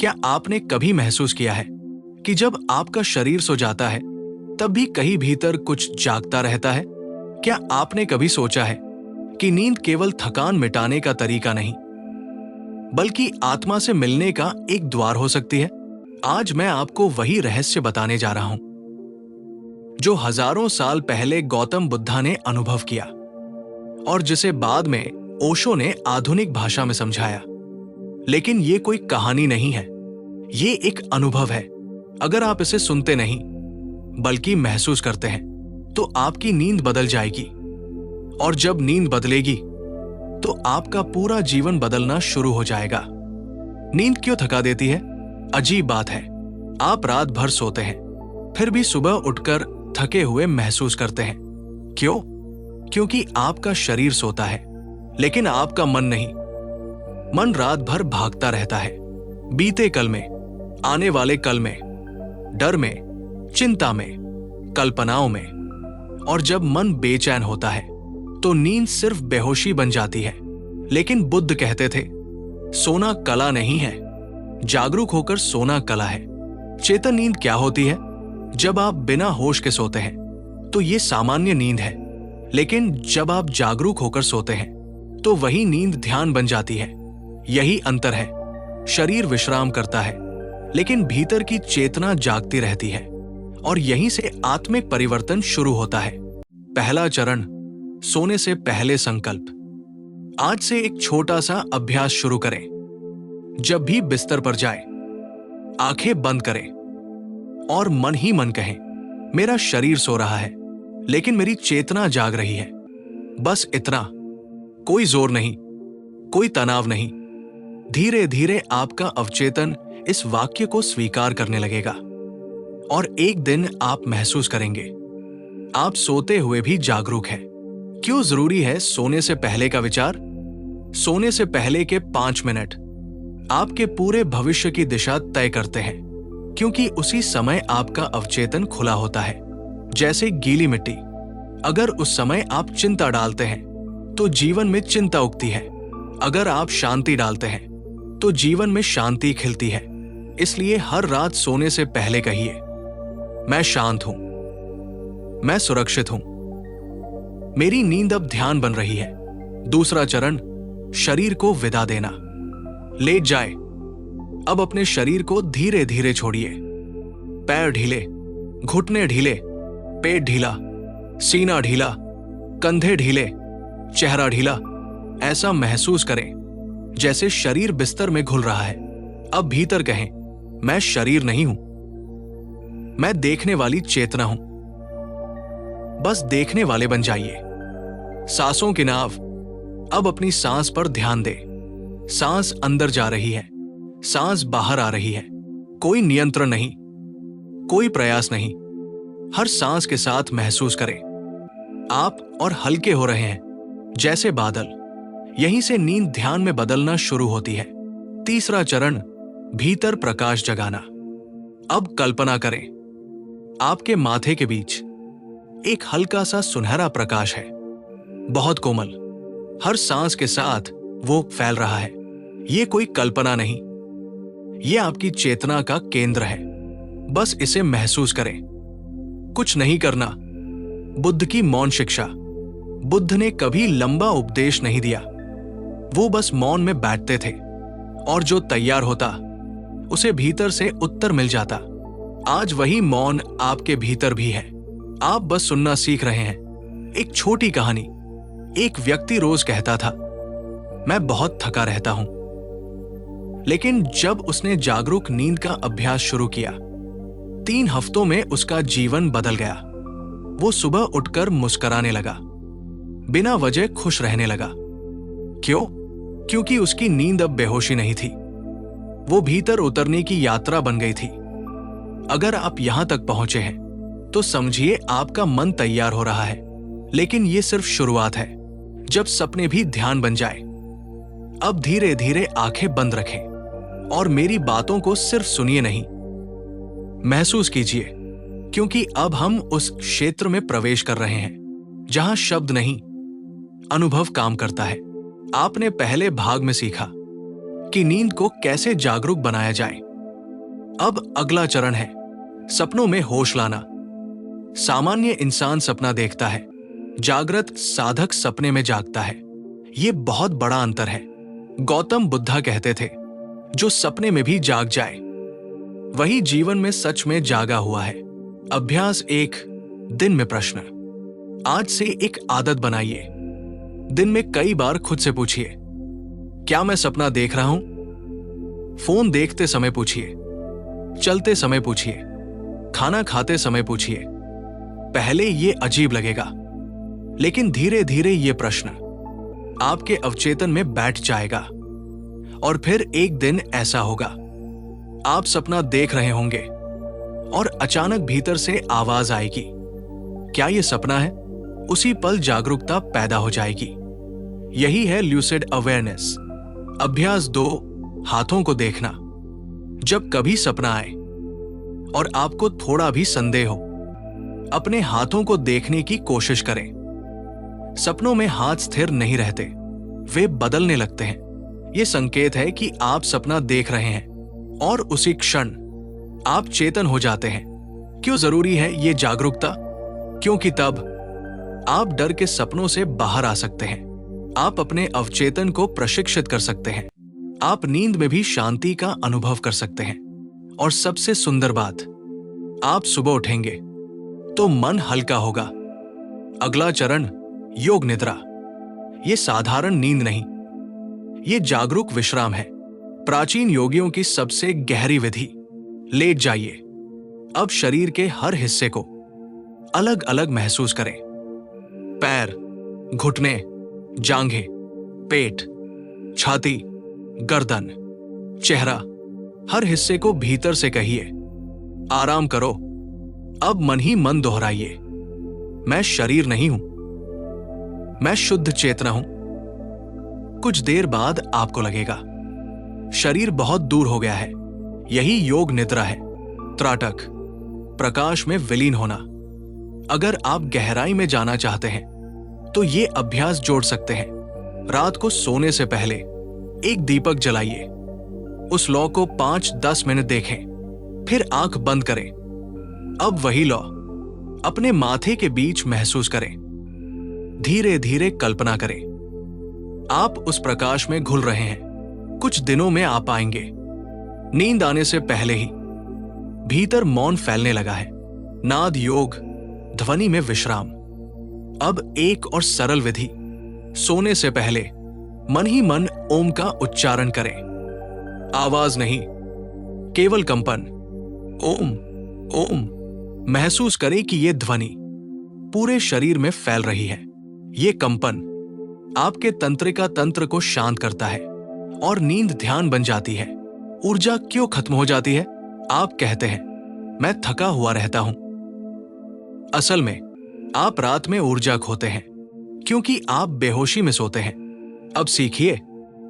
क्या आपने कभी महसूस किया है कि जब आपका शरीर सो जाता है तब भी कहीं भीतर कुछ जागता रहता है? क्या आपने कभी सोचा है कि नींद केवल थकान मिटाने का तरीका नहीं, बल्कि आत्मा से मिलने का एक द्वार हो सकती है? आज मैं आपको वही रहस्य बताने जा रहा हूं जो हजारों साल पहले गौतम बुद्धा ने अनुभव किया और जिसे बाद में ओशो ने आधुनिक भाषा में समझाया। लेकिन ये कोई कहानी नहीं है, ये एक अनुभव है। अगर आप इसे सुनते नहीं बल्कि महसूस करते हैं तो आपकी नींद बदल जाएगी, और जब नींद बदलेगी तो आपका पूरा जीवन बदलना शुरू हो जाएगा। नींद क्यों थका देती है? अजीब बात है, आप रात भर सोते हैं फिर भी सुबह उठकर थके हुए महसूस करते हैं। क्यों? क्योंकि आपका शरीर सोता है लेकिन आपका मन नहीं। मन रात भर भागता रहता है, बीते कल में, आने वाले कल में, डर में, चिंता में, कल्पनाओं में। और जब मन बेचैन होता है तो नींद सिर्फ बेहोशी बन जाती है। लेकिन बुद्ध कहते थे, सोना कला नहीं है, जागरूक होकर सोना कला है। चेतन नींद क्या होती है? जब आप बिना होश के सोते हैं तो ये सामान्य नींद है, लेकिन जब आप जागरूक होकर सोते हैं तो वही नींद ध्यान बन जाती है। यही अंतर है। शरीर विश्राम करता है लेकिन भीतर की चेतना जागती रहती है, और यहीं से आत्मिक परिवर्तन शुरू होता है। पहला चरण, सोने से पहले संकल्प। आज से एक छोटा सा अभ्यास शुरू करें। जब भी बिस्तर पर जाए, आंखें बंद करें और मन ही मन कहें, मेरा शरीर सो रहा है लेकिन मेरी चेतना जाग रही है। बस इतना, कोई जोर नहीं, कोई तनाव नहीं। धीरे धीरे आपका अवचेतन इस वाक्य को स्वीकार करने लगेगा, और एक दिन आप महसूस करेंगे आप सोते हुए भी जागरूक हैं। क्यों जरूरी है सोने से पहले का विचार? सोने से पहले के 5 मिनट आपके पूरे भविष्य की दिशा तय करते हैं, क्योंकि उसी समय आपका अवचेतन खुला होता है। जैसे गीली मिट्टी, अगर उस समय आप चिंता डालते हैं तो जीवन में चिंता उगती है। अगर आप शांति डालते हैं तो जीवन में शांति खिलती है। इसलिए हर रात सोने से पहले कहिए, मैं शांत हूं, मैं सुरक्षित हूं, मेरी नींद अब ध्यान बन रही है। दूसरा चरण, शरीर को विदा देना। लेट जाए, अब अपने शरीर को धीरे धीरे छोड़िए। पैर ढीले, घुटने ढीले, पेट ढीला, सीना ढीला, कंधे ढीले, चेहरा ढीला। ऐसा महसूस करें जैसे शरीर बिस्तर में घुल रहा है। अब भीतर कहें, मैं शरीर नहीं हूं, मैं देखने वाली चेतना हूं। बस देखने वाले बन जाइए। सांसों की नाव, अब अपनी सांस पर ध्यान दे। सांस अंदर जा रही है, सांस बाहर आ रही है। कोई नियंत्रण नहीं, कोई प्रयास नहीं। हर सांस के साथ महसूस करें आप और हल्के हो रहे हैं जैसे बादल। यहीं से नींद ध्यान में बदलना शुरू होती है। तीसरा चरण, भीतर प्रकाश जगाना। अब कल्पना करें, आपके माथे के बीच एक हल्का सा सुनहरा प्रकाश है, बहुत कोमल। हर सांस के साथ वो फैल रहा है। ये कोई कल्पना नहीं, ये आपकी चेतना का केंद्र है। बस इसे महसूस करें, कुछ नहीं करना। बुद्ध की मौन शिक्षा। बुद्ध ने कभी लंबा उपदेश नहीं दिया, वो बस मौन में बैठते थे, और जो तैयार होता उसे भीतर से उत्तर मिल जाता। आज वही मौन आपके भीतर भी है, आप बस सुनना सीख रहे हैं। एक छोटी कहानी। एक व्यक्ति रोज कहता था, मैं बहुत थका रहता हूं। लेकिन जब उसने जागरूक नींद का अभ्यास शुरू किया, 3 हफ्तों में उसका जीवन बदल गया। वो सुबह उठकर मुस्कुराने लगा, बिना वजह खुश रहने लगा। क्यों? क्योंकि उसकी नींद अब बेहोशी नहीं थी, वो भीतर उतरने की यात्रा बन गई थी। अगर आप यहां तक पहुंचे हैं तो समझिए आपका मन तैयार हो रहा है। लेकिन ये सिर्फ शुरुआत है। जब सपने भी ध्यान बन जाए, अब धीरे धीरे आंखें बंद रखें और मेरी बातों को सिर्फ सुनिए नहीं, महसूस कीजिए, क्योंकि अब हम उस क्षेत्र में प्रवेश कर रहे हैं जहां शब्द नहीं, अनुभव काम करता है। आपने पहले भाग में सीखा कि नींद को कैसे जागरूक बनाया जाए। अब अगला चरण है सपनों में होश लाना। सामान्य इंसान सपना देखता है, जागृत साधक सपने में जागता है। ये बहुत बड़ा अंतर है। गौतम बुद्धा कहते थे, जो सपने में भी जाग जाए वही जीवन में सच में जागा हुआ है। अभ्यास 1, दिन में प्रश्न। आज से एक आदत बनाइए। दिन में कई बार खुद से पूछिए, क्या मैं सपना देख रहा हूं? फोन देखते समय पूछिए, चलते समय पूछिए, खाना खाते समय पूछिए। पहले ये अजीब लगेगा, लेकिन धीरे धीरे ये प्रश्न आपके अवचेतन में बैठ जाएगा और फिर एक दिन ऐसा होगा, आप सपना देख रहे होंगे और अचानक भीतर से आवाज आएगी, क्या ये सपना है? उसी पल जागरूकता पैदा हो जाएगी। यही है ल्यूसिड अवेयरनेस। अभ्यास 2, हाथों को देखना। जब कभी सपना आए और आपको थोड़ा भी संदेह हो, अपने हाथों को देखने की कोशिश करें। सपनों में हाथ स्थिर नहीं रहते, वे बदलने लगते हैं। ये संकेत है कि आप सपना देख रहे हैं और उसी क्षण आप चेतन हो जाते हैं। क्यों जरूरी है ये जागरूकता? क्योंकि तब आप डर के सपनों से बाहर आ सकते हैं। आप अपने अवचेतन को प्रशिक्षित कर सकते हैं। आप नींद में भी शांति का अनुभव कर सकते हैं। और सबसे सुंदर बात, आप सुबह उठेंगे तो मन हल्का होगा। अगला चरण, योग निद्रा। ये साधारण नींद नहीं, ये जागरूक विश्राम है। प्राचीन योगियों की सबसे गहरी विधि। लेट जाइए। अब शरीर के हर हिस्से को अलग अलग महसूस करें। पैर, घुटने, जांघें, पेट, छाती, गर्दन, चेहरा, हर हिस्से को भीतर से कहिए, आराम करो। अब मन ही मन दोहराइए, मैं शरीर नहीं हूं, मैं शुद्ध चेतना हूं। कुछ देर बाद आपको लगेगा शरीर बहुत दूर हो गया है। यही योग निद्रा है। त्राटक, प्रकाश में विलीन होना। अगर आप गहराई में जाना चाहते हैं तो ये अभ्यास जोड़ सकते हैं। रात को सोने से पहले एक दीपक जलाइए। उस लौ को 5-10 मिनट देखें, फिर आंख बंद करें। अब वही लौ अपने माथे के बीच महसूस करें। धीरे धीरे कल्पना करें, आप उस प्रकाश में घुल रहे हैं। कुछ दिनों में आप पाएंगे नींद आने से पहले ही भीतर मौन फैलने लगा है। नाद योग, ध्वनि में विश्राम। अब एक और सरल विधि, सोने से पहले मन ही मन ओम का उच्चारण करें। आवाज नहीं, केवल कंपन। ओम ओम। महसूस करें कि यह ध्वनि पूरे शरीर में फैल रही है। ये कंपन आपके तंत्रिका तंत्र को शांत करता है और नींद ध्यान बन जाती है। ऊर्जा क्यों खत्म हो जाती है? आप कहते हैं, मैं थका हुआ रहता हूं। असल में आप रात में ऊर्जा खोते हैं क्योंकि आप बेहोशी में सोते हैं। अब सीखिए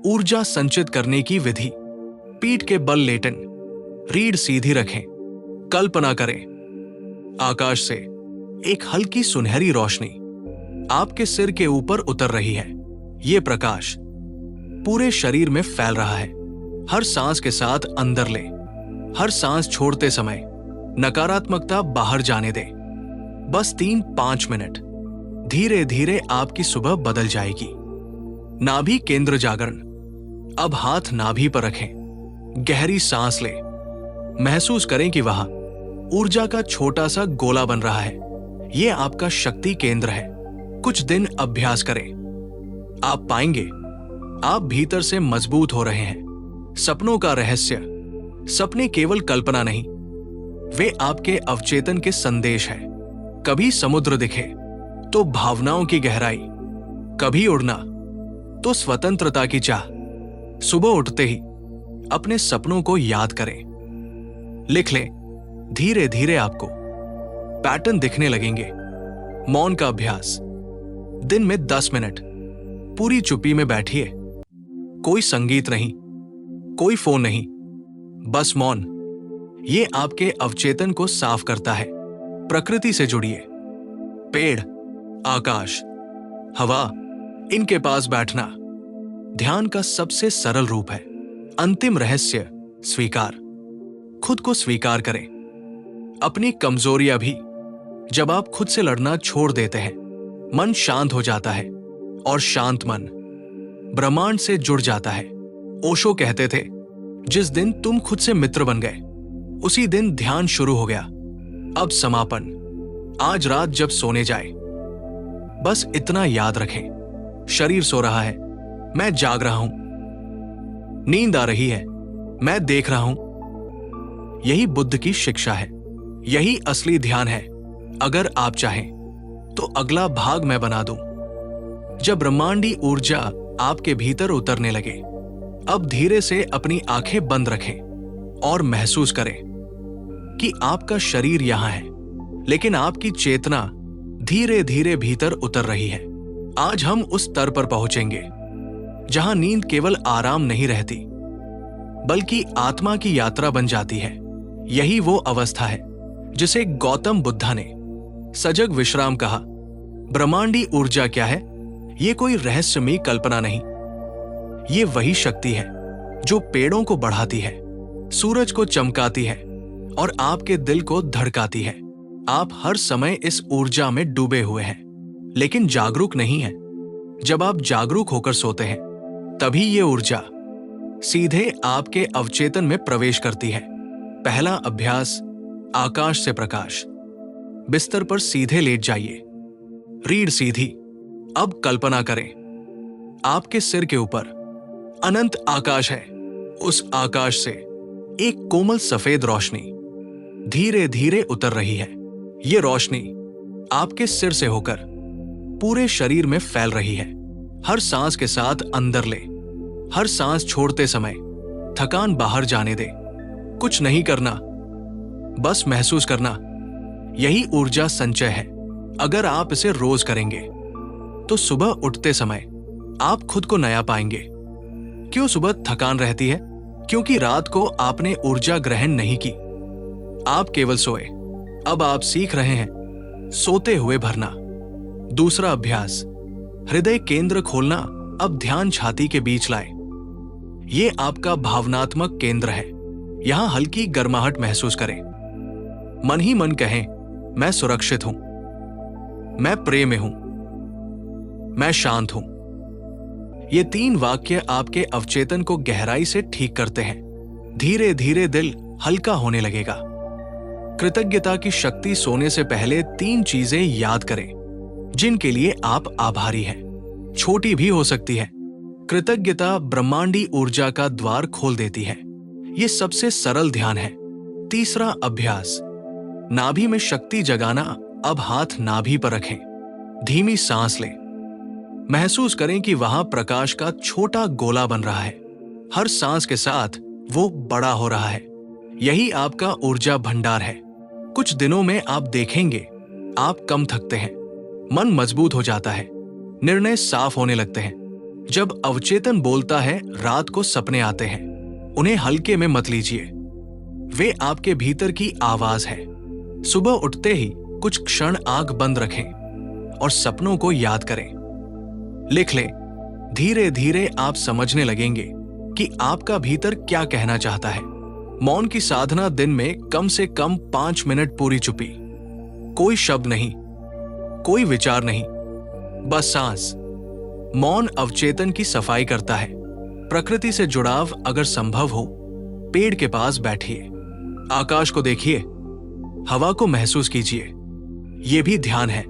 ऊर्जा संचित करने की विधि। पीठ के बल लेटन, रीढ़ सीधी रखें। कल्पना करें, आकाश से एक हल्की सुनहरी रोशनी आपके सिर के ऊपर उतर रही है। यह प्रकाश पूरे शरीर में फैल रहा है। हर सांस के साथ अंदर ले, हर सांस छोड़ते समय नकारात्मकता बाहर जाने दे। बस 3-5 मिनट। धीरे धीरे आपकी सुबह बदल जाएगी। नाभि केंद्र जागरण। अब हाथ नाभि पर रखें, गहरी सांस ले। महसूस करें कि वहां ऊर्जा का छोटा सा गोला बन रहा है। यह आपका शक्ति केंद्र है। कुछ दिन अभ्यास करें, आप पाएंगे आप भीतर से मजबूत हो रहे हैं। सपनों का रहस्य, सपने केवल कल्पना नहीं, वे आपके अवचेतन के संदेश हैं। कभी समुद्र दिखे तो भावनाओं की गहराई, कभी उड़ना तो स्वतंत्रता की चाह। सुबह उठते ही अपने सपनों को याद करें, लिख लें। धीरे धीरे आपको पैटर्न दिखने लगेंगे। मौन का अभ्यास। दिन में 10 मिनट पूरी चुप्पी में बैठिए। कोई संगीत नहीं, कोई फोन नहीं, बस मौन। ये आपके अवचेतन को साफ करता है। प्रकृति से जुड़िए। पेड़, आकाश, हवा, इनके पास बैठना ध्यान का सबसे सरल रूप है। अंतिम रहस्य, स्वीकार। खुद को स्वीकार करें, अपनी कमजोरियां भी। जब आप खुद से लड़ना छोड़ देते हैं, मन शांत हो जाता है और शांत मन ब्रह्मांड से जुड़ जाता है। ओशो कहते थे, जिस दिन तुम खुद से मित्र बन गए, उसी दिन ध्यान शुरू हो गया। अब समापन। आज रात जब सोने जाए, बस इतना याद रखें, शरीर सो रहा है, मैं जाग रहा हूं। नींद आ रही है, मैं देख रहा हूं। यही बुद्ध की शिक्षा है, यही असली ध्यान है। अगर आप चाहें तो अगला भाग मैं बना दूं। जब ब्रह्मांडी ऊर्जा आपके भीतर उतरने लगे, अब धीरे से अपनी आंखें बंद रखें और महसूस करें कि आपका शरीर यहां है, लेकिन आपकी चेतना धीरे धीरे भीतर उतर रही है। आज हम उस स्तर पर पहुंचेंगे जहां नींद केवल आराम नहीं रहती, बल्कि आत्मा की यात्रा बन जाती है। यही वो अवस्था है जिसे गौतम बुद्धा ने सजग विश्राम कहा। ब्रह्मांडी ऊर्जा क्या है? ये कोई रहस्यमयी कल्पना नहीं, ये वही शक्ति है जो पेड़ों को बढ़ाती है, सूरज को चमकाती है और आपके दिल को धड़काती है। आप हर समय इस ऊर्जा में डूबे हुए हैं, लेकिन जागरूक नहीं हैं। जब आप जागरूक होकर सोते हैं, तभी ये ऊर्जा सीधे आपके अवचेतन में प्रवेश करती है। पहला अभ्यास, आकाश से प्रकाश। बिस्तर पर सीधे लेट जाइए, रीढ़ सीधी। अब कल्पना करें, आपके सिर के ऊपर अनंत आकाश है। उस आकाश से एक कोमल सफेद रोशनी धीरे धीरे उतर रही है। ये रोशनी आपके सिर से होकर पूरे शरीर में फैल रही है। हर सांस के साथ अंदर ले, हर सांस छोड़ते समय थकान बाहर जाने दे। कुछ नहीं करना, बस महसूस करना। यही ऊर्जा संचय है। अगर आप इसे रोज करेंगे तो सुबह उठते समय आप खुद को नया पाएंगे। क्यों सुबह थकान रहती है? क्योंकि रात को आपने ऊर्जा ग्रहण नहीं की, आप केवल सोए। अब आप सीख रहे हैं सोते हुए भरना। दूसरा अभ्यास, हृदय केंद्र खोलना। अब ध्यान छाती के बीच लाए। ये आपका भावनात्मक केंद्र है। यहां हल्की गर्माहट महसूस करें। मन ही मन कहें, मैं सुरक्षित हूं, मैं प्रेम में हूं, मैं शांत हूं। ये 3 वाक्य आपके अवचेतन को गहराई से ठीक करते हैं। धीरे धीरे दिल हल्का होने लगेगा। कृतज्ञता की शक्ति। सोने से पहले 3 चीजें याद करें जिनके लिए आप आभारी हैं। छोटी भी हो सकती है। कृतज्ञता ब्रह्मांडी ऊर्जा का द्वार खोल देती है। यह सबसे सरल ध्यान है। तीसरा अभ्यास, नाभि में शक्ति जगाना। अब हाथ नाभि पर रखें, धीमी सांस लें। महसूस करें कि वहां प्रकाश का छोटा गोला बन रहा है। हर सांस के साथ वो बड़ा हो रहा है। यही आपका ऊर्जा भंडार है। कुछ दिनों में आप देखेंगे आप कम थकते हैं, मन मजबूत हो जाता है, निर्णय साफ होने लगते हैं। जब अवचेतन बोलता है, रात को सपने आते हैं, उन्हें हल्के में मत लीजिए। वे आपके भीतर की आवाज है। सुबह उठते ही कुछ क्षण आंख बंद रखें और सपनों को याद करें, लिख लें। धीरे धीरे आप समझने लगेंगे कि आपका भीतर क्या कहना चाहता है। मौन की साधना। दिन में कम से कम 5 मिनट पूरी चुप्पी। कोई शब्द नहीं, कोई विचार नहीं, बस सांस। मौन अवचेतन की सफाई करता है। प्रकृति से जुड़ाव। अगर संभव हो, पेड़ के पास बैठिए, आकाश को देखिए, हवा को महसूस कीजिए। यह भी ध्यान है।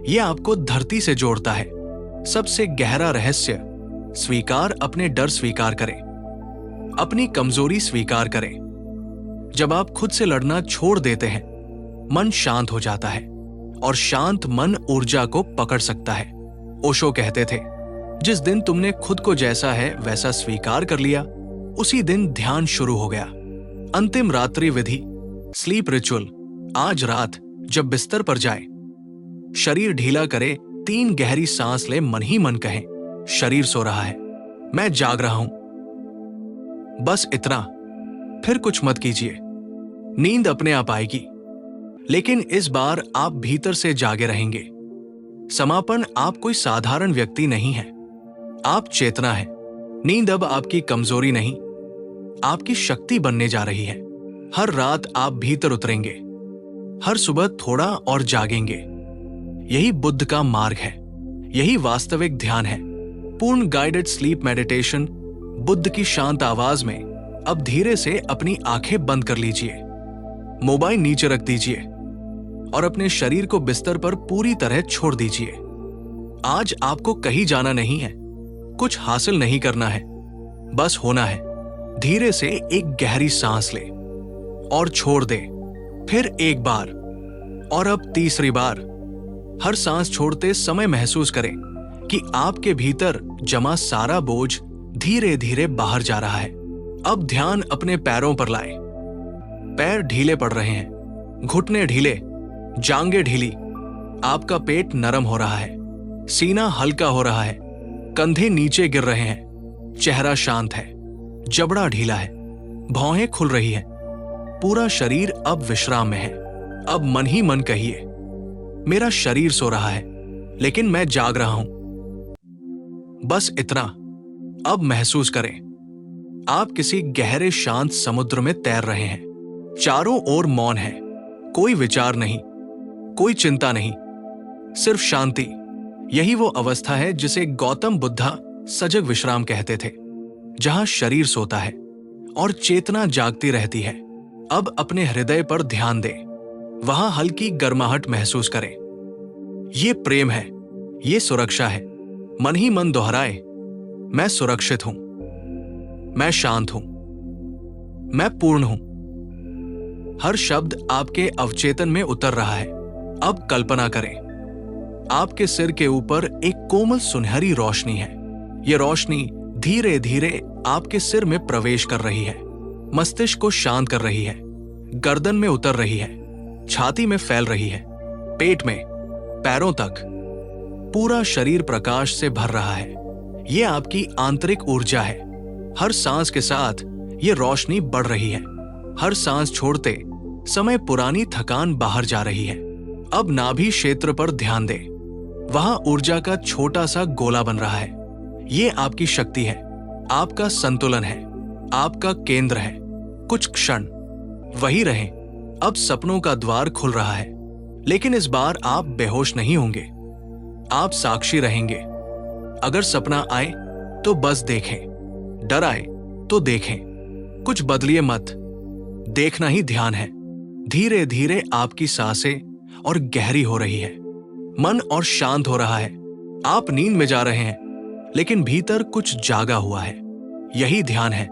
यह आपको धरती से जोड़ता है। सबसे गहरा रहस्य, स्वीकार। अपने डर स्वीकार करें, अपनी कमजोरी स्वीकार करें। जब आप खुद से लड़ना छोड़ देते हैं, मन शांत हो जाता है और शांत मन ऊर्जा को पकड़ सकता है। ओशो कहते थे, जिस दिन तुमने खुद को जैसा है वैसा स्वीकार कर लिया, उसी दिन ध्यान शुरू हो गया। अंतिम रात्रि विधि, स्लीप रिचुअल। आज रात जब बिस्तर पर जाए, शरीर ढीला करे, 3 गहरी सांस ले, मन ही मन कहें, शरीर सो रहा है, मैं जाग रहा हूं। बस इतना, फिर कुछ मत कीजिए। नींद अपने आप आएगी, लेकिन इस बार आप भीतर से जागे रहेंगे। समापन। आप कोई साधारण व्यक्ति नहीं है, आप चेतना है। नींद अब आपकी कमजोरी नहीं, आपकी शक्ति बनने जा रही है। हर रात आप भीतर उतरेंगे, हर सुबह थोड़ा और जागेंगे। यही बुद्ध का मार्ग है, यही वास्तविक ध्यान है। पूर्ण गाइडेड स्लीप मेडिटेशन। बुद्ध की शांत आवाज में अब धीरे से अपनी आंखें बंद कर लीजिए, मोबाइल नीचे रख दीजिए और अपने शरीर को बिस्तर पर पूरी तरह छोड़ दीजिए। आज आपको कहीं जाना नहीं है, कुछ हासिल नहीं करना है, बस होना है। धीरे से एक गहरी सांस ले और छोड़ दे, फिर एक बार और अब तीसरी बार। हर सांस छोड़ते समय महसूस करें कि आपके भीतर जमा सारा बोझ धीरे धीरे बाहर जा रहा है। अब ध्यान अपने पैरों पर लाए। पैर ढीले पड़ रहे हैं, घुटने ढीले, जांघें ढीली। आपका पेट नरम हो रहा है, सीना हल्का हो रहा है, कंधे नीचे गिर रहे हैं, चेहरा शांत है, जबड़ा ढीला है, भौहें खुल रही हैं। पूरा शरीर अब विश्राम में है। अब मन ही मन कहिए, मेरा शरीर सो रहा है लेकिन मैं जाग रहा हूं। बस इतना। अब महसूस करें, आप किसी गहरे शांत समुद्र में तैर रहे हैं। चारों ओर मौन है, कोई विचार नहीं, कोई चिंता नहीं, सिर्फ शांति। यही वो अवस्था है जिसे गौतम बुद्धा सजग विश्राम कहते थे, जहां शरीर सोता है और चेतना जागती रहती है। अब अपने हृदय पर ध्यान दें, वहां हल्की गर्माहट महसूस करें। ये प्रेम है, ये सुरक्षा है। मन ही मन दोहराए, मैं सुरक्षित हूं, मैं शांत हूं, मैं पूर्ण हूं। हर शब्द आपके अवचेतन में उतर रहा है। अब कल्पना करें, आपके सिर के ऊपर एक कोमल सुनहरी रोशनी है। यह रोशनी धीरे धीरे आपके सिर में प्रवेश कर रही है, मस्तिष्क को शांत कर रही है, गर्दन में उतर रही है, छाती में फैल रही है, पेट में, पैरों तक। पूरा शरीर प्रकाश से भर रहा है। यह आपकी आंतरिक ऊर्जा है। हर सांस के साथ यह रोशनी बढ़ रही है। हर सांस छोड़ते समय पुरानी थकान बाहर जा रही है। अब नाभि क्षेत्र पर ध्यान दें, वहां ऊर्जा का छोटा सा गोला बन रहा है। ये आपकी शक्ति है, आपका संतुलन है, आपका केंद्र है। कुछ क्षण वही रहें। अब सपनों का द्वार खुल रहा है, लेकिन इस बार आप बेहोश नहीं होंगे, आप साक्षी रहेंगे। अगर सपना आए तो बस देखें, डर आए तो देखें, कुछ बदलिए मत, देखना ही ध्यान है। धीरे धीरे आपकी सांसें और गहरी हो रही है, मन और शांत हो रहा है। आप नींद में जा रहे हैं, लेकिन भीतर कुछ जागा हुआ है। यही ध्यान है।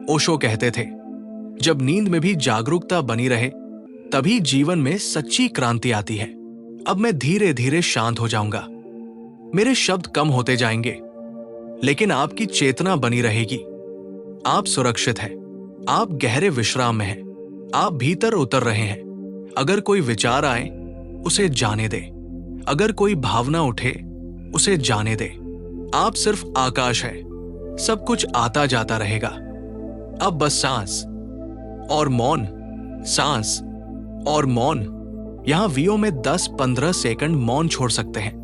ओशो कहते थे, जब नींद में भी जागरूकता बनी रहे, तभी जीवन में सच्ची क्रांति आती है। अब मैं धीरे धीरे शांत हो जाऊंगा, मेरे शब्द कम होते जाएंगे, लेकिन आपकी चेतना बनी रहेगी। आप सुरक्षित हैं, आप गहरे विश्राम में हैं, आप भीतर उतर रहे हैं। अगर कोई विचार आए, उसे जाने दे। अगर कोई भावना उठे, उसे जाने दे। आप सिर्फ आकाश है, सब कुछ आता जाता रहेगा। अब बस सांस और मौन, सांस और मौन। यहां वीओ में 10-15 सेकंड मौन छोड़ सकते हैं।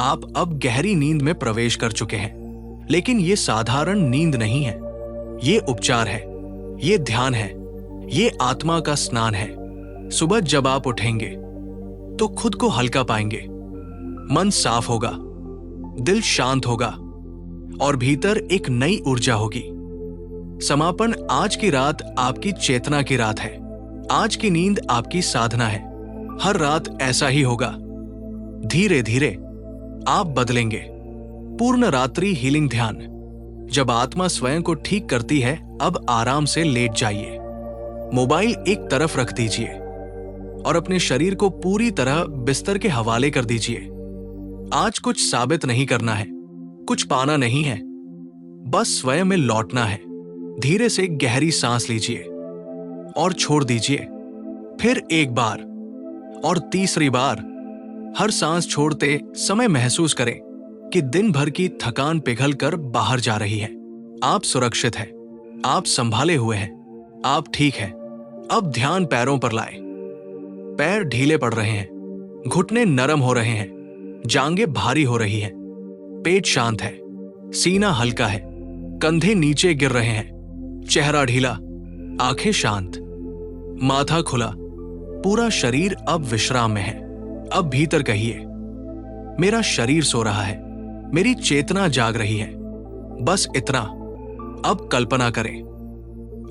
आप अब गहरी नींद में प्रवेश कर चुके हैं, लेकिन यह साधारण नींद नहीं है, ये उपचार है, ये ध्यान है, ये आत्मा का स्नान है। सुबह जब आप उठेंगे तो खुद को हल्का पाएंगे, मन साफ होगा, दिल शांत होगा और भीतर एक नई ऊर्जा होगी। समापन। आज की रात आपकी चेतना की रात है। आज की नींद आपकी साधना है। हर रात ऐसा ही होगा। धीरे धीरे आप बदलेंगे। पूर्ण रात्रि हीलिंग ध्यान। जब आत्मा स्वयं को ठीक करती है, अब आराम से लेट जाइए, मोबाइल एक तरफ रख दीजिए और अपने शरीर को पूरी तरह बिस्तर के हवाले कर दीजिए। आज कुछ साबित नहीं करना है, कुछ पाना नहीं है, बस स्वयं में लौटना है। धीरे से गहरी सांस लीजिए और छोड़ दीजिए, फिर एक बार और तीसरी बार। हर सांस छोड़ते समय महसूस करें कि दिन भर की थकान पिघलकर बाहर जा रही है। आप सुरक्षित हैं, आप संभाले हुए हैं, आप ठीक हैं। अब ध्यान पैरों पर लाएं। पैर ढीले पड़ रहे हैं, घुटने नरम हो रहे हैं, जांघें भारी हो रही हैं, पेट शांत है, सीना हल्का है, कंधे नीचे गिर रहे हैं, चेहरा ढीला, आंखें शांत, माथा खुला, पूरा शरीर अब विश्राम में है। अब भीतर कहिए, मेरा शरीर सो रहा है, मेरी चेतना जाग रही है। बस इतना। अब कल्पना करें,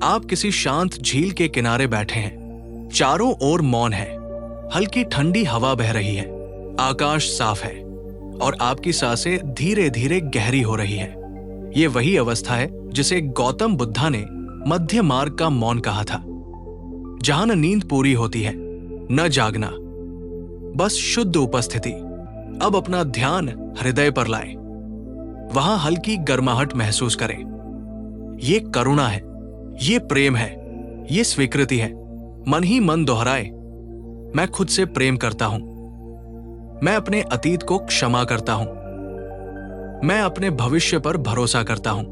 आप किसी शांत झील के किनारे बैठे हैं। चारों ओर मौन है, हल्की ठंडी हवा बह रही है, आकाश साफ है और आपकी सांसें धीरे धीरे गहरी हो रही है। ये वही अवस्था है जिसे गौतम बुद्धा ने मध्य मार्ग का मौन कहा था, जहां न नींद पूरी होती है न जागना, बस शुद्ध उपस्थिति। अब अपना ध्यान हृदय पर लाएं, वहां हल्की गर्माहट महसूस करें। ये करुणा है, ये प्रेम है, ये स्वीकृति है। मन ही मन दोहराए, मैं खुद से प्रेम करता हूं, मैं अपने अतीत को क्षमा करता हूं, मैं अपने भविष्य पर भरोसा करता हूं।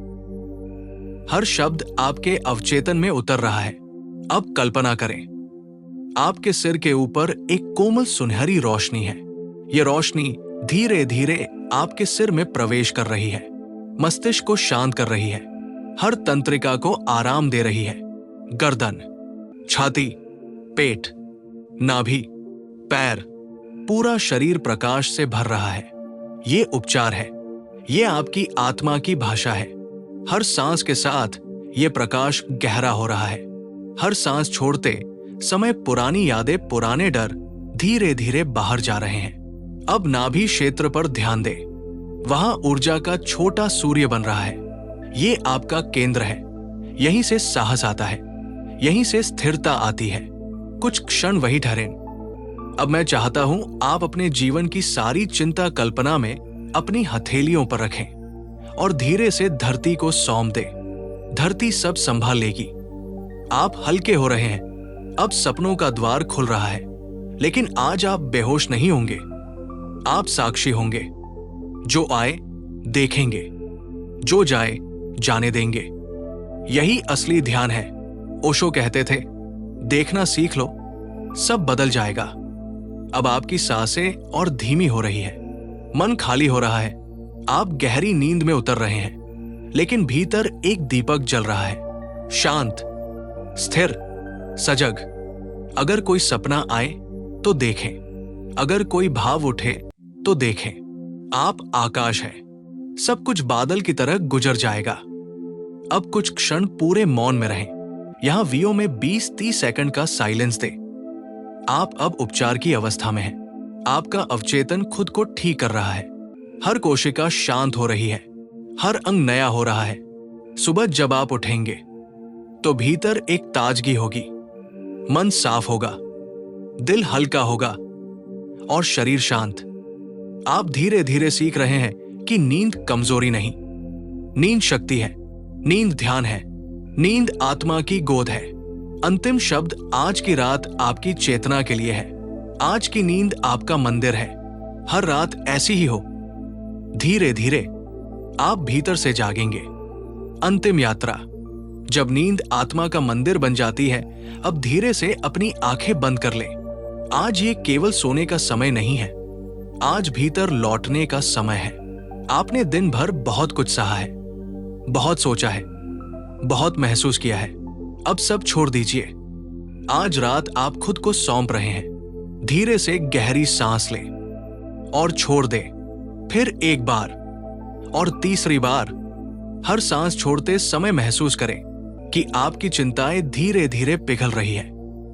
हर शब्द आपके अवचेतन में उतर रहा है। अब कल्पना करें, आपके सिर के ऊपर एक कोमल सुनहरी रोशनी है। यह रोशनी धीरे धीरे आपके सिर में प्रवेश कर रही है, मस्तिष्क को शांत कर रही है, हर तंत्रिका को आराम दे रही है। गर्दन, छाती, पेट, नाभि, पैर, पूरा शरीर प्रकाश से भर रहा है। ये उपचार है, ये आपकी आत्मा की भाषा है। हर सांस के साथ ये प्रकाश गहरा हो रहा है। हर सांस छोड़ते समय पुरानी यादें, पुराने डर धीरे धीरे बाहर जा रहे हैं। अब नाभि क्षेत्र पर ध्यान दें, वहां ऊर्जा का छोटा सूर्य बन रहा है। ये आपका केंद्र है, यहीं से साहस आता है, यहीं से स्थिरता आती है। कुछ क्षण वही ठहरें। अब मैं चाहता हूं आप अपने जीवन की सारी चिंता कल्पना में अपनी हथेलियों पर रखें और धीरे से धरती को सौंप दें। धरती सब संभाल लेगी। आप हल्के हो रहे हैं, अब सपनों का द्वार खुल रहा है। लेकिन आज आप बेहोश नहीं होंगे, आप साक्षी होंगे। जो आए देखेंगे, जो जाए जाने देंगे। यही असली ध्यान है। ओशो कहते थे, देखना सीख लो, सब बदल जाएगा। अब आपकी सांसें और धीमी हो रही है, मन खाली हो रहा है, आप गहरी नींद में उतर रहे हैं। लेकिन भीतर एक दीपक जल रहा है, शांत, स्थिर, सजग। अगर कोई सपना आए तो देखें, अगर कोई भाव उठे तो देखें। आप आकाश है, सब कुछ बादल की तरह गुजर जाएगा। अब कुछ क्षण पूरे मौन में रहें। यहां वीओ में 20-30 सेकंड का साइलेंस दे। आप अब उपचार की अवस्था में हैं। आपका अवचेतन खुद को ठीक कर रहा है। हर कोशिका शांत हो रही है, हर अंग नया हो रहा है। सुबह जब आप उठेंगे तो भीतर एक ताजगी होगी, मन साफ होगा, दिल हल्का होगा और शरीर शांत। आप धीरे धीरे सीख रहे हैं कि नींद कमजोरी नहीं, नींद शक्ति है, नींद ध्यान है, नींद आत्मा की गोद है। अंतिम शब्द आज की रात आपकी चेतना के लिए है। आज की नींद आपका मंदिर है। हर रात ऐसी ही हो। धीरे धीरे आप भीतर से जागेंगे। अंतिम यात्रा, जब नींद आत्मा का मंदिर बन जाती है, अब धीरे से अपनी आंखें बंद कर लें। आज ये केवल सोने का समय नहीं है, आज भीतर लौटने का समय है। आपने दिन भर बहुत कुछ सहा है, बहुत सोचा है, बहुत महसूस किया है। अब सब छोड़ दीजिए। आज रात आप खुद को सौंप रहे हैं। धीरे से गहरी सांस लें और छोड़ दें। फिर एक बार और तीसरी बार। हर सांस छोड़ते समय महसूस करें कि आपकी चिंताएं धीरे धीरे पिघल रही है।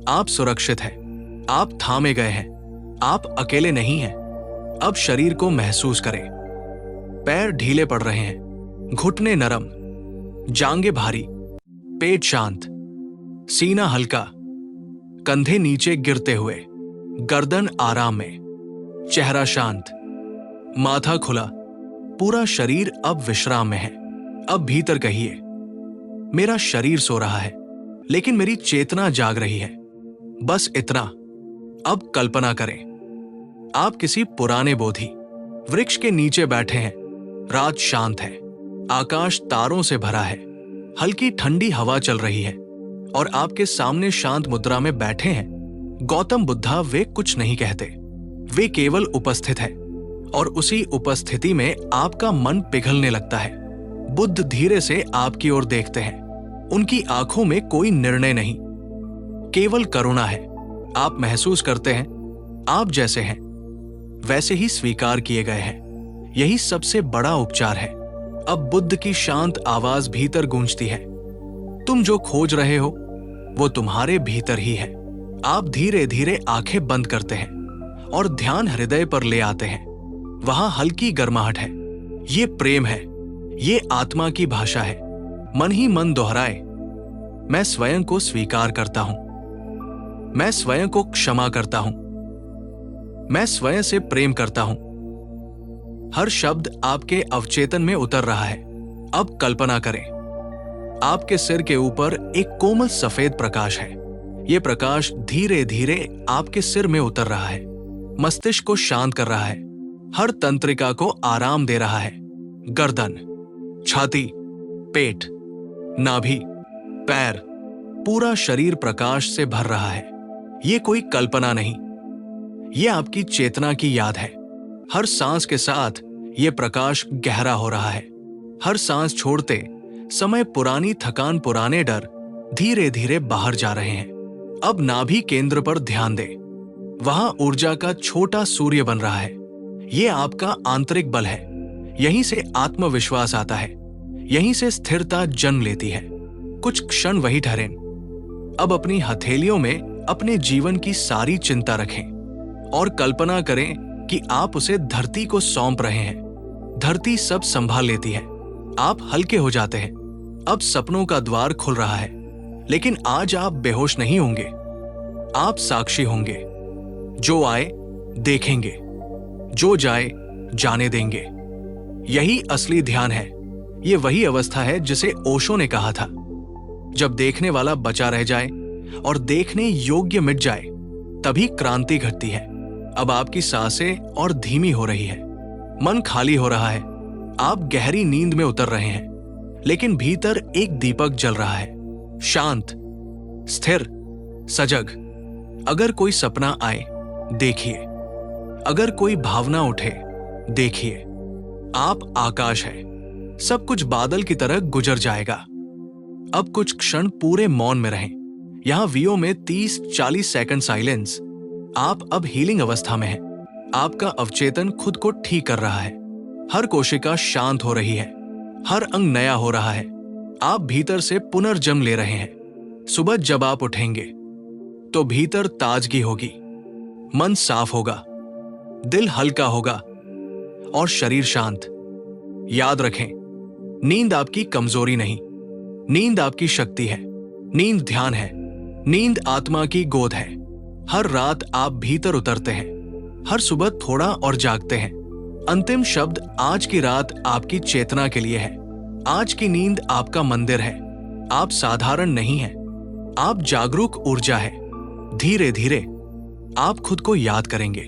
आप सुरक्षित हैं, आप थामे गए हैं, आप अकेले नहीं हैं। अब शरीर को महसूस करें। पैर ढीले पड़ रहे हैं, घुटने नरम, जांघें भारी, पेट शांत, सीना हल्का, कंधे नीचे गिरते हुए, गर्दन आराम में, चेहरा शांत, माथा खुला, पूरा शरीर अब विश्राम में है। अब भीतर कहिए, मेरा शरीर सो रहा है, लेकिन मेरी चेतना जाग रही है। बस इतना। अब कल्पना करें, आप किसी पुराने बोधि वृक्ष के नीचे बैठे हैं। रात शांत है, आकाश तारों से भरा है, हल्की ठंडी हवा चल रही है और आपके सामने शांत मुद्रा में बैठे हैं गौतम बुद्धा। वे कुछ नहीं कहते, वे केवल उपस्थित है और उसी उपस्थिति में आपका मन पिघलने लगता है। बुद्ध धीरे से आपकी ओर देखते हैं। उनकी आंखों में कोई निर्णय नहीं, केवल करुणा है। आप महसूस करते हैं आप जैसे हैं वैसे ही स्वीकार किए गए हैं। यही सबसे बड़ा उपचार है। अब बुद्ध की शांत आवाज भीतर गूंजती है, तुम जो खोज रहे हो वो तुम्हारे भीतर ही है। आप धीरे धीरे आंखें बंद करते हैं और ध्यान हृदय पर ले आते हैं। वहां हल्की गर्माहट है। ये प्रेम है, ये आत्मा की भाषा है। मन ही मन दोहराए, मैं स्वयं को स्वीकार करता हूं, मैं स्वयं को क्षमा करता हूं, मैं स्वयं से प्रेम करता हूं। हर शब्द आपके अवचेतन में उतर रहा है। अब कल्पना करें, आपके सिर के ऊपर एक कोमल सफेद प्रकाश है। यह प्रकाश धीरे धीरे आपके सिर में उतर रहा है, मस्तिष्क को शांत कर रहा है, हर तंत्रिका को आराम दे रहा है। गर्दन, छाती, पेट, नाभि, पैर, पूरा शरीर प्रकाश से भर रहा है। यह कोई कल्पना नहीं, यह आपकी चेतना की याद है। हर सांस के साथ यह प्रकाश गहरा हो रहा है। हर सांस छोड़ते समय पुरानी थकान, पुराने डर धीरे धीरे बाहर जा रहे हैं। अब नाभि केंद्र पर ध्यान दें। वहां ऊर्जा का छोटा सूर्य बन रहा है। यह आपका आंतरिक बल है। यहीं से आत्मविश्वास आता है, यहीं से स्थिरता जन्म लेती है। कुछ क्षण वही ठहरें। अब अपनी हथेलियों में अपने जीवन की सारी चिंता रखें और कल्पना करें कि आप उसे धरती को सौंप रहे हैं। धरती सब संभाल लेती है। आप हल्के हो जाते हैं। अब सपनों का द्वार खुल रहा है, लेकिन आज आप बेहोश नहीं होंगे। आप साक्षी होंगे। जो आए देखेंगे, जो जाए जाने देंगे। यही असली ध्यान है। ये वही अवस्था है जिसे ओशो ने कहा था, जब देखने वाला बचा रह जाए और देखने योग्य मिट जाए, तभी क्रांति घटती है। अब आपकी सांसें और धीमी हो रही है, मन खाली हो रहा है। आप गहरी नींद में उतर रहे हैं, लेकिन भीतर एक दीपक जल रहा है, शांत, स्थिर, सजग। अगर कोई सपना आए देखिए, अगर कोई भावना उठे देखिए। आप आकाश है, सब कुछ बादल की तरह गुजर जाएगा। अब कुछ क्षण पूरे मौन में रहें। यहां वीओ में 30-40 सेकंड साइलेंस। आप अब हीलिंग अवस्था में हैं। आपका अवचेतन खुद को ठीक कर रहा है। हर कोशिका शांत हो रही है, हर अंग नया हो रहा है। आप भीतर से पुनर्जन्म ले रहे हैं। सुबह जब आप उठेंगे तो भीतर ताजगी होगी, मन साफ होगा, दिल हल्का होगा और शरीर शांत। याद रखें, नींद आपकी कमजोरी नहीं, नींद आपकी शक्ति है। नींद ध्यान है, नींद आत्मा की गोद है। हर रात आप भीतर उतरते हैं, हर सुबह थोड़ा और जागते हैं। अंतिम शब्द आज की रात आपकी चेतना के लिए है। आज की नींद आपका मंदिर है। आप साधारण नहीं हैं, आप जागरूक ऊर्जा है। धीरे धीरे आप खुद को याद करेंगे।